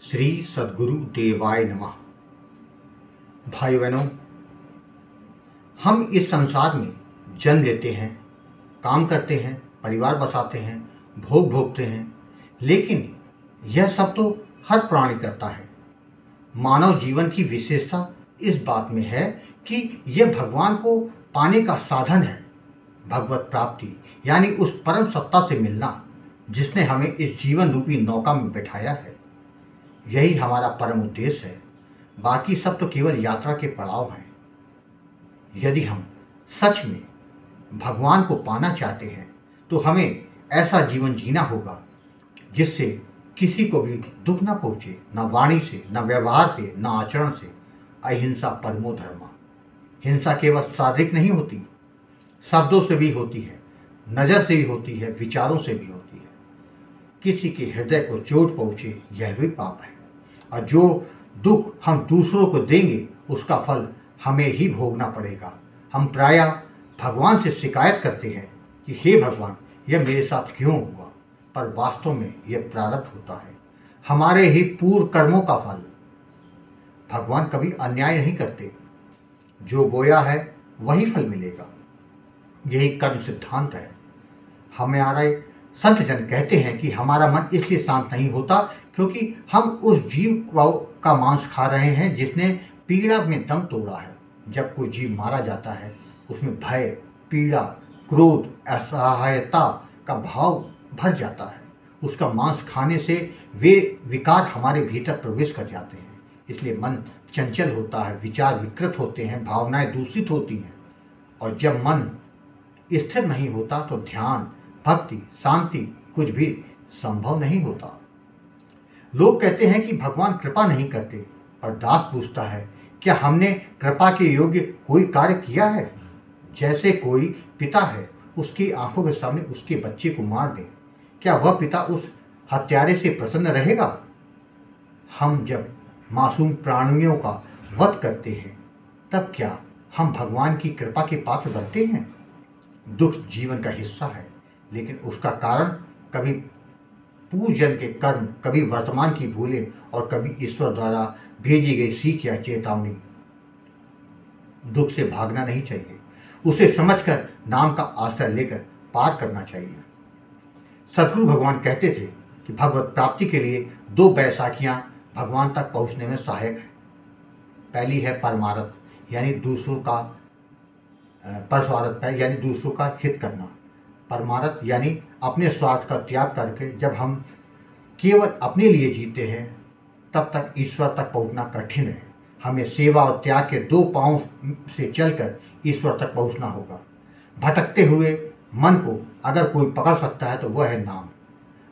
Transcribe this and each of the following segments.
श्री सद्गुरु देवाय नमः। भाइयों बहनों, हम इस संसार में जन्म लेते हैं, काम करते हैं, परिवार बसाते हैं, भोग भोगते हैं, लेकिन यह सब तो हर प्राणी करता है। मानव जीवन की विशेषता इस बात में है कि यह भगवान को पाने का साधन है। भगवत प्राप्ति यानी उस परम सत्ता से मिलना जिसने हमें इस जीवन रूपी नौका में बैठाया है, यही हमारा परम उद्देश्य है। बाकी सब तो केवल यात्रा के पड़ाव हैं। यदि हम सच में भगवान को पाना चाहते हैं तो हमें ऐसा जीवन जीना होगा जिससे किसी को भी दुख न पहुँचे, न वाणी से, न व्यवहार से, न आचरण से। अहिंसा परमो धर्म। हिंसा केवल शारीरिक नहीं होती, शब्दों से भी होती है, नज़र से भी होती है, विचारों से भी होती है। किसी के हृदय को चोट पहुँचे यह भी पाप है, और जो दुख हम दूसरों को देंगे उसका फल हमें ही भोगना पड़ेगा। हम प्रायः भगवान से शिकायत करते हैं कि हे भगवान, यह मेरे साथ क्यों हुआ, पर वास्तव में यह प्रारब्ध होता है, हमारे ही पूर्व कर्मों का फल। भगवान कभी अन्याय नहीं करते, जो बोया है वही फल मिलेगा। यही कर्म सिद्धांत है। हमारे संत जन कहते हैं कि हमारा मन इसलिए शांत नहीं होता क्योंकि हम उस जीव का मांस खा रहे हैं जिसने पीड़ा में दम तोड़ा है। जब कोई जीव मारा जाता है उसमें भय, पीड़ा, क्रोध, असहायता का भाव भर जाता है। उसका मांस खाने से वे विकार हमारे भीतर प्रवेश कर जाते हैं। इसलिए मन चंचल होता है, विचार विकृत होते हैं, भावनाएं दूषित होती हैं। और जब मन स्थिर नहीं होता तो ध्यान, भक्ति, शांति कुछ भी संभव नहीं होता। लोग कहते हैं कि भगवान कृपा नहीं करते, पर दास पूछता है, क्या हमने कृपा के योग्य कोई कार्य किया है? जैसे कोई पिता है, उसकी आंखों के सामने उसके बच्चे को मार दे, क्या वह पिता उस हत्यारे से प्रसन्न रहेगा? हम जब मासूम प्राणियों का वध करते हैं तब क्या हम भगवान की कृपा के पात्र बनते हैं? दुख जीवन का हिस्सा है, लेकिन उसका कारण कभी पूर्व जन्म के कर्म, कभी वर्तमान की भूलें और कभी ईश्वर द्वारा भेजी गई सीख या चेतावनी। दुख से भागना नहीं चाहिए, उसे समझकर नाम का आश्रय लेकर पार करना चाहिए। सद्गुरु भगवान कहते थे कि भगवत प्राप्ति के लिए दो बैसाखियां भगवान तक पहुंचने में सहायक है। पहली है परमार्थ यानी दूसरों का परस्वार्थ यानी दूसरों का हित करना। परमार्थ यानी अपने स्वार्थ का त्याग करके जब हम केवल अपने लिए जीते हैं तब तक ईश्वर तक पहुंचना कठिन है। हमें सेवा और त्याग के दो पांवों से चलकर ईश्वर तक पहुंचना होगा। भटकते हुए मन को अगर कोई पकड़ सकता है तो वह है नाम।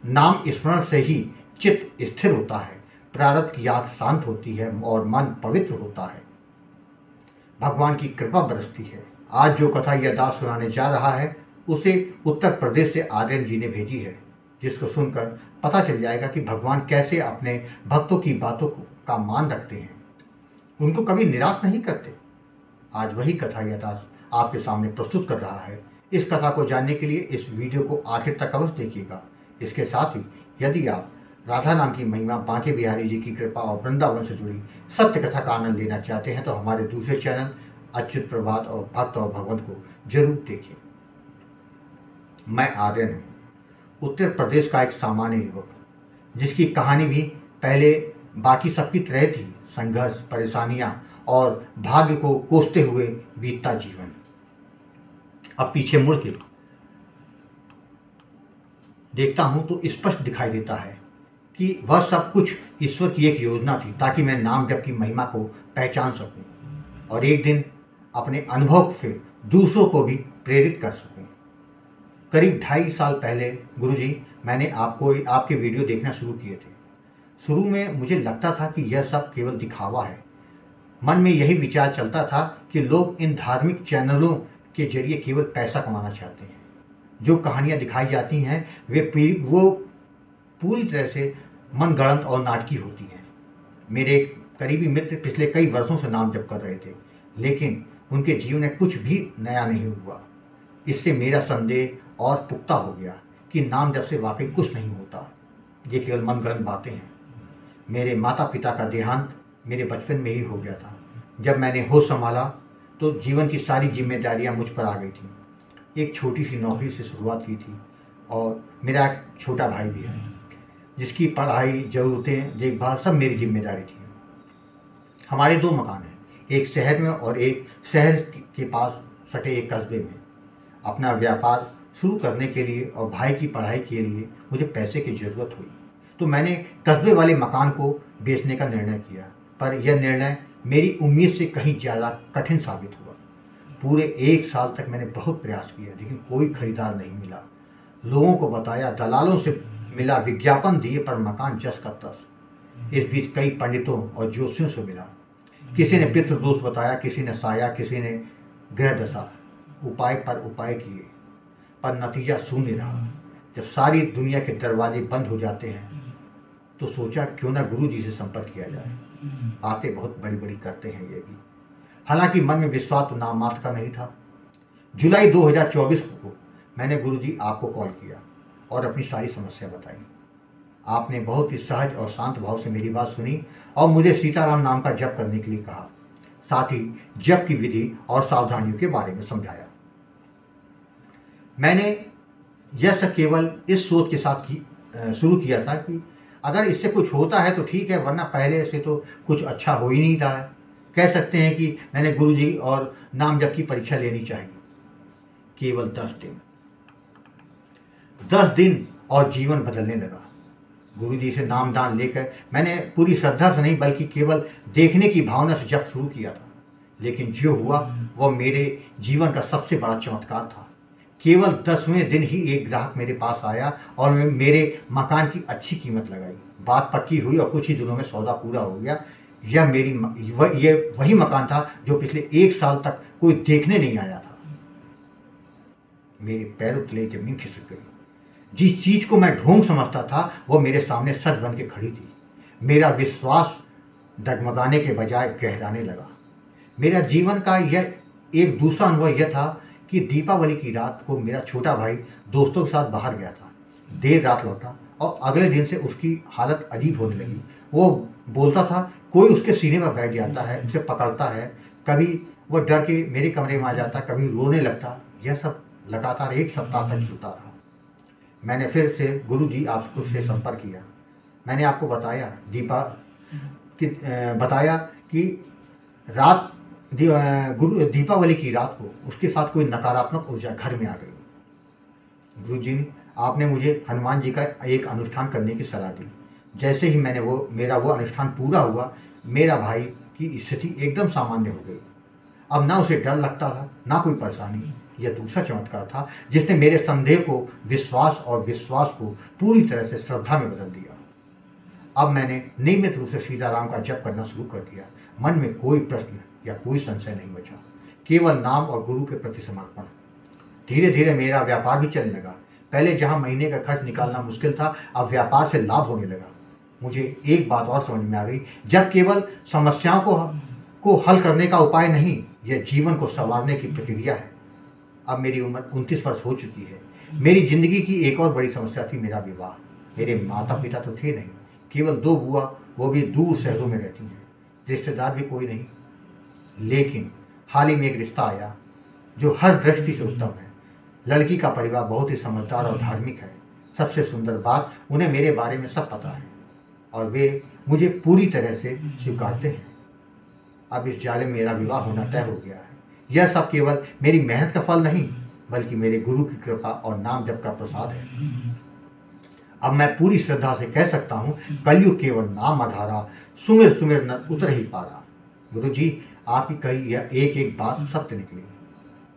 नाम स्मरण से ही चित्त स्थिर होता है, प्रारब्ध की आग शांत होती है और मन पवित्र होता है। भगवान की कृपा बरसती है। आज जो कथा यह दास सुनाने जा रहा है उसे उत्तर प्रदेश से आर्यन जी ने भेजी है, जिसको सुनकर पता चल जाएगा कि भगवान कैसे अपने भक्तों की बातों का मान रखते हैं, उनको कभी निराश नहीं करते। आज वही कथा यह दास आपके सामने प्रस्तुत कर रहा है। इस कथा को जानने के लिए इस वीडियो को आखिर तक अवश्य देखिएगा। इसके साथ ही यदि आप राधा नाम की महिमा, बांके बिहारी जी की कृपा और वृंदावन से जुड़ी सत्य कथा का आनंद लेना चाहते हैं तो हमारे दूसरे चैनल अच्युत प्रभात और भक्त और भगवंत को जरूर देखिए। मैं आर्यन हूँ, उत्तर प्रदेश का एक सामान्य युवक, जिसकी कहानी भी पहले बाकी सबकी तरह थी। संघर्ष, परेशानियाँ और भाग्य को कोसते हुए बीतता जीवन। अब पीछे मुड़ के देखता हूँ तो स्पष्ट दिखाई देता है कि वह सब कुछ ईश्वर की एक योजना थी ताकि मैं नाम जप की महिमा को पहचान सकूं और एक दिन अपने अनुभव से दूसरों को भी प्रेरित कर सकूं। करीब 2.5 साल पहले गुरुजी मैंने आपके वीडियो देखना शुरू किए थे। शुरू में मुझे लगता था कि यह सब केवल दिखावा है। मन में यही विचार चलता था कि लोग इन धार्मिक चैनलों के जरिए केवल पैसा कमाना चाहते हैं। जो कहानियाँ दिखाई जाती हैं वो पूरी तरह से मनगढ़ंत और नाटकी होती हैं। मेरे एक करीबी मित्र पिछले कई वर्षों से नाम जप कर रहे थे, लेकिन उनके जीवन में कुछ भी नया नहीं हुआ। इससे मेरा संदेह और पुख्ता हो गया कि नाम जप से वाकई कुछ नहीं होता, ये केवल मनगढ़ंत बातें हैं। मेरे माता पिता का देहांत मेरे बचपन में ही हो गया था। जब मैंने होश संभाला तो जीवन की सारी जिम्मेदारियां मुझ पर आ गई थी। एक छोटी सी नौकरी से शुरुआत की थी और मेरा एक छोटा भाई भी है जिसकी पढ़ाई, ज़रूरतें, देखभाल सब मेरी जिम्मेदारी थी। हमारे 2 मकान हैं, एक शहर में और एक शहर के पास सटे एक कस्बे में। अपना व्यापार शुरू करने के लिए और भाई की पढ़ाई के लिए मुझे पैसे की ज़रूरत हुई, तो मैंने कस्बे वाले मकान को बेचने का निर्णय किया। पर यह निर्णय मेरी उम्मीद से कहीं ज़्यादा कठिन साबित हुआ। पूरे 1 साल तक मैंने बहुत प्रयास किया, लेकिन कोई खरीदार नहीं मिला। लोगों को बताया, दलालों से मिला, विज्ञापन दिए, पर मकान जस का तस। इस बीच कई पंडितों और ज्योतिषियों से मिला। किसी ने पितृदोष बताया, किसी ने साया, किसी ने ग्रह दशा, उपाय पर उपाय किए, पर नतीजा शून्य रहा। जब सारी दुनिया के दरवाजे बंद हो जाते हैं तो सोचा क्यों ना गुरु जी से संपर्क किया जाए। बातें बहुत बड़ी बड़ी करते हैं ये भी। हालांकि मन में विश्वास तो नाम मात्र का नहीं था। जुलाई 2024 को मैंने गुरु जी आपको कॉल किया और अपनी सारी समस्या बताई। आपने बहुत ही सहज और शांत भाव से मेरी बात सुनी और मुझे सीताराम नाम का जप करने के लिए कहा। साथ ही जप की विधि और सावधानियों के बारे में समझाया। मैंने यह सब केवल इस सोच के साथ शुरू किया था कि अगर इससे कुछ होता है तो ठीक है, वरना पहले से तो कुछ अच्छा हो ही नहीं रहा है। कह सकते हैं कि मैंने गुरुजी और नाम जप की परीक्षा लेनी चाहिए। केवल 10 दिन और जीवन बदलने लगा। गुरुजी से नाम दान लेकर मैंने पूरी श्रद्धा से नहीं बल्कि केवल देखने की भावना से जप शुरू किया था। लेकिन जो हुआ वह मेरे जीवन का सबसे बड़ा चमत्कार था। केवल 10वें दिन ही एक ग्राहक मेरे पास आया और मेरे मकान की अच्छी कीमत लगाई। बात पक्की हुई और कुछ ही दिनों में सौदा पूरा हो गया। यह वही मकान था जो पिछले 1 साल तक कोई देखने नहीं आया था। मेरे पैरों तले जमीन खिसक गई। जिस चीज को मैं ढोंग समझता था वह मेरे सामने सच बन के खड़ी थी। मेरा विश्वास डगमगाने के बजाय गहराने लगा। मेरा जीवन का यह एक दूसरा अनुभव यह था कि दीपावली की रात को मेरा छोटा भाई दोस्तों के साथ बाहर गया था। देर रात लौटा और अगले दिन से उसकी हालत अजीब होने लगी। वो बोलता था कोई उसके सीने पर बैठ जाता है, उसे पकड़ता है, कभी वह डर के मेरे कमरे में आ जाता, कभी रोने लगता। यह सब लगातार 1 सप्ताह तक चलता रहा। मैंने फिर से गुरु जी आपको से संपर्क किया। मैंने आपको बताया कि दीपावली की रात को उसके साथ कोई नकारात्मक ऊर्जा घर में आ गई। गुरु जी आपने मुझे हनुमान जी का एक अनुष्ठान करने की सलाह दी। जैसे ही मेरा वो अनुष्ठान पूरा हुआ, मेरा भाई की स्थिति एकदम सामान्य हो गई। अब ना उसे डर लगता था, ना कोई परेशानी। यह दूसरा चमत्कार था जिसने मेरे संदेह को विश्वास और विश्वास को पूरी तरह से श्रद्धा में बदल दिया। अब मैंने नियमित रूप से सीताराम का जप करना शुरू कर दिया। मन में कोई प्रश्न या कोई संशय नहीं बचा, केवल नाम और गुरु के प्रति समर्पण। धीरे धीरे मेरा व्यापार भी चलने लगा। पहले जहां महीने का खर्च निकालना मुश्किल था, अब व्यापार से लाभ होने लगा। मुझे एक बात और समझ में आ गई, जब केवल समस्याओं को हल करने का उपाय नहीं, यह जीवन को संवारने की प्रक्रिया है। अब मेरी उम्र 29 वर्ष हो चुकी है। मेरी जिंदगी की एक और बड़ी समस्या थी मेरा विवाह। मेरे माता पिता तो थे नहीं, केवल 2 बुआ, वो भी दूर शहरों में रहती हैं। रिश्तेदार भी कोई नहीं। लेकिन हाल ही में एक रिश्ता आया जो हर दृष्टि से उत्तम है। लड़की का परिवार बहुत ही समझदार और धार्मिक है। सबसे सुंदर बात, उन्हें मेरे बारे में सब पता है और वे मुझे पूरी तरह से स्वीकारते हैं। अब इस जाले में मेरा विवाह होना तय हो गया है। यह सब केवल मेरी मेहनत का फल नहीं, बल्कि मेरे गुरु की कृपा और नाम जप का प्रसाद है। अब मैं पूरी श्रद्धा से कह सकता हूँ, कलयुग केवल नाम आधारा, सुमिर सुमिर न उतर ही पारा। गुरु जी आपकी कही यह एक एक बात सत्य निकली।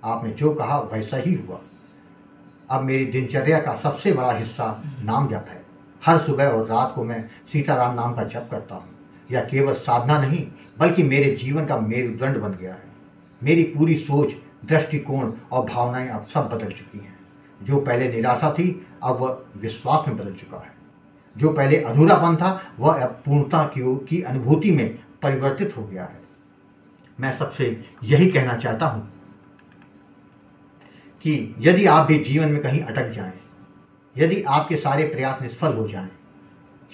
आपने जो कहा वैसा ही हुआ। अब मेरी दिनचर्या का सबसे बड़ा हिस्सा नाम जप है। हर सुबह और रात को मैं सीताराम नाम का जप करता हूँ। यह केवल साधना नहीं, बल्कि मेरे जीवन का मेरुदंड बन गया है। मेरी पूरी सोच, दृष्टिकोण और भावनाएं अब सब बदल चुकी हैं। जो पहले निराशा थी, अब वह विश्वास में बदल चुका है। जो पहले अधूरापन था, वह अब पूर्णता की अनुभूति में परिवर्तित हो गया है। मैं सबसे यही कहना चाहता हूँ कि यदि आप भी जीवन में कहीं अटक जाएं, यदि आपके सारे प्रयास निष्फल हो जाएं,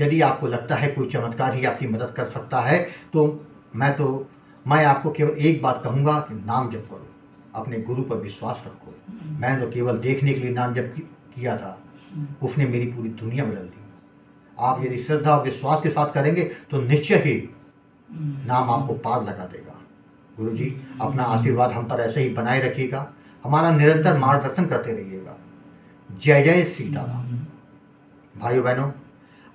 यदि आपको लगता है कोई चमत्कार ही आपकी मदद कर सकता है तो मैं आपको केवल एक बात कहूँगा कि नाम जप करो, अपने गुरु पर विश्वास रखो। मैंने तो केवल देखने के लिए नाम जप किया था, उसने मेरी पूरी दुनिया बदल दी। आप यदि श्रद्धा और विश्वास के साथ करेंगे तो निश्चय ही नाम आपको पार लगा देगा। गुरु जी अपना आशीर्वाद हम पर ऐसे ही बनाए रखिएगा, हमारा निरंतर मार्गदर्शन करते रहिएगा। जय जय सीताराम। भाइयों बहनों,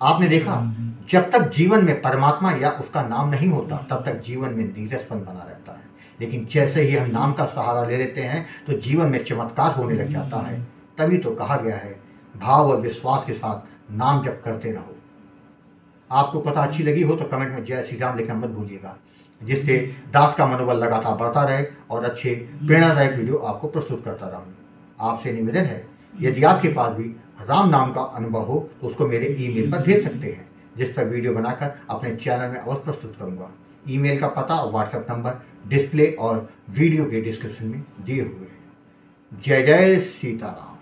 आपने देखा जब तक जीवन में परमात्मा या उसका नाम नहीं होता तब तक जीवन में नीरसपन बना रहता है, लेकिन जैसे ही हम नाम का सहारा ले लेते हैं तो जीवन में चमत्कार होने लग जाता है। तभी तो कहा गया है भाव और विश्वास के साथ नाम जप करते रहो। आपको कथा अच्छी लगी हो तो कमेंट में जय श्री राम लिखना मत भूलिएगा, जिससे दास का मनोबल लगातार बढ़ता रहे और अच्छे प्रेरणादायक वीडियो आपको प्रस्तुत करता रहूं। आपसे निवेदन है, यदि आपके पास भी राम नाम का अनुभव हो तो उसको मेरे ईमेल पर भेज सकते हैं, जिस पर वीडियो बनाकर अपने चैनल में अवश्य प्रस्तुत करूंगा। ईमेल का पता और व्हाट्सएप नंबर डिस्प्ले और वीडियो के डिस्क्रिप्शन में दिए हुए हैं। जय जय सीताराम।